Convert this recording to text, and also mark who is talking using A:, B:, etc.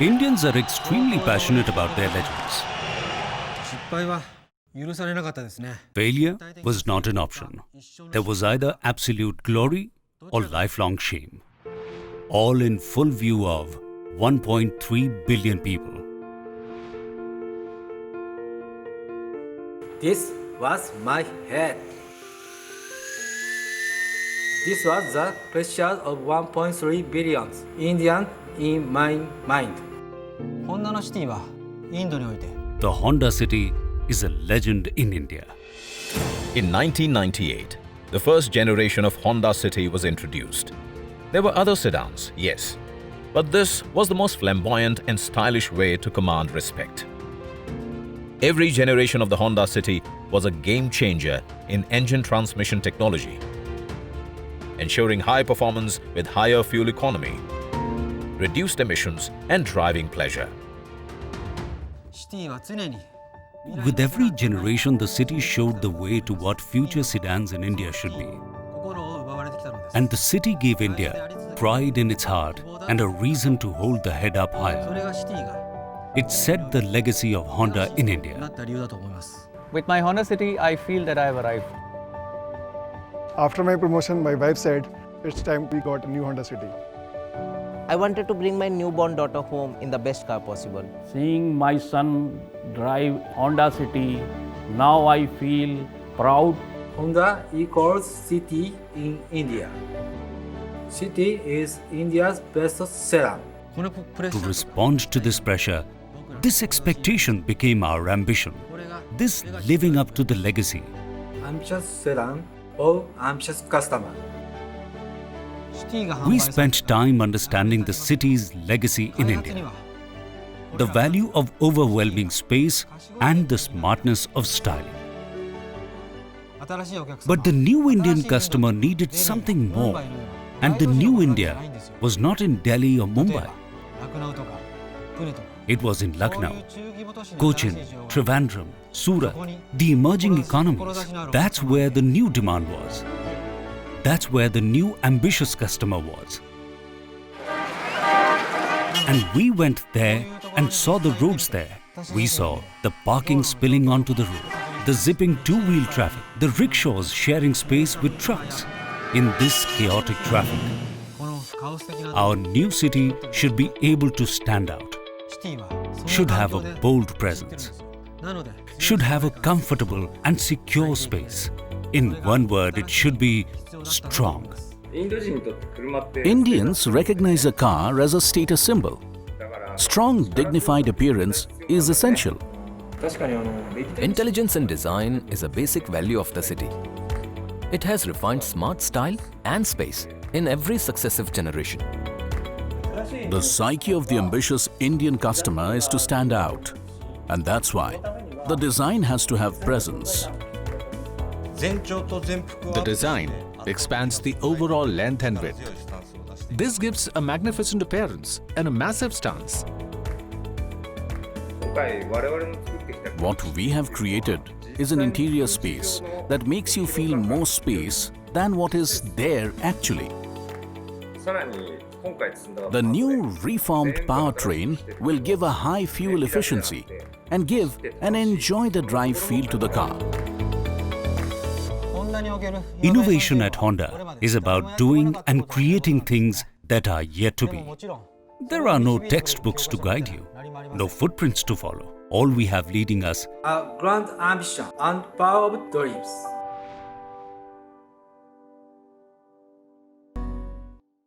A: Indians are extremely passionate about their legends.
B: 失敗は許されなかったですね。
A: Failure was not an option. There was either absolute glory or lifelong shame. All in full view of 1.3 billion people.
C: This was my head. This was the pressure of 1.3 billion Indians in my mind.
B: ホンダのシティはインドにおいて
A: The Honda City is a legend in India.
D: In 1998, the first generation of Honda City was introduced. There were other sedans, yes, but this was the most flamboyant and stylish way to command respect. Every generation of the Honda City was a game changer in engine transmission technology, ensuring high performance with higher fuel economy, reduced emissions and driving pleasure.
B: シティは常に
A: With every generation, the city showed the way to what future sedans in India should be.
B: 心を奪われてきたのです。
A: And the city gave India pride in its heart and a reason to hold the head up
B: そ
A: higher.
B: れがシティが
A: It set the legacy of Honda in
B: な
A: India.
B: った理由だと思います。
E: With my Honda City, I feel that I have arrived.
F: After my promotion, my wife said, it's time we got a new Honda City.
G: I wanted to bring my newborn daughter home in the best car possible.
H: Seeing my son drive Honda City, now I feel proud.
C: Honda equals city in India. City is India's best sedan.
B: このプレッ
A: To
B: シャー
A: respond to this pressure, this expectation became our ambition.
B: これが
A: This living up to the legacy.
C: Ambitious sedan or ambitious customer.
B: シティが販
A: We
B: 売され
A: spent time understanding the city's legacy in
B: 開発に
A: India,
B: は
A: the value of overwhelming space and the smartness of style.
B: 新しいお客様
A: But the new Indian customer needed something more. And the new India was not in Delhi or
B: 例え
A: Mumbai.
B: ばラクナウとかプネとか
A: It was in
B: こうい
A: Lucknow,
B: う中規模都市の
A: Cochin,
B: 新しい市場は
A: Trivandrum, Surat, the emerging economies. That's where the new demand was. That's where the new ambitious customer was. And we went there and saw the roads there. We saw the parking spilling onto the road, the zipping two-wheel traffic, the rickshaws sharing space with trucks. In this chaotic traffic,
B: このカオス的な
A: our new city should be able to stand out,
B: シティは
A: should
B: そ
A: have
B: の
A: a
B: 環境で
A: bold
B: 作ってるんで
A: presence,
B: すよ。なので
A: should have a comfortable and secure space. In one word, it should be strong.
I: Indians recognize a car as a status symbol. Strong, dignified appearance is essential.
J: Intelligence and design is a basic value of the city. It has refined smart style and space in every successive generation.
I: The psyche of the ambitious Indian customer is to stand out. And that's why the design has to have presence.
K: The design expands the overall length and width. This gives a magnificent appearance and a massive stance.
I: What we have created is an interior space that makes you feel more space than what is there actually. The new reformed powertrain will give a high fuel efficiency and give an enjoy the drive feel to the car.
B: ホンダにおける
A: Innovation at Honda is about doing and creating things that are yet to
B: で
A: be.
B: ももちろん
A: There are no textbooks to guide you, no footprints to follow. All we have leading us
C: A grand ambition and power of dreams.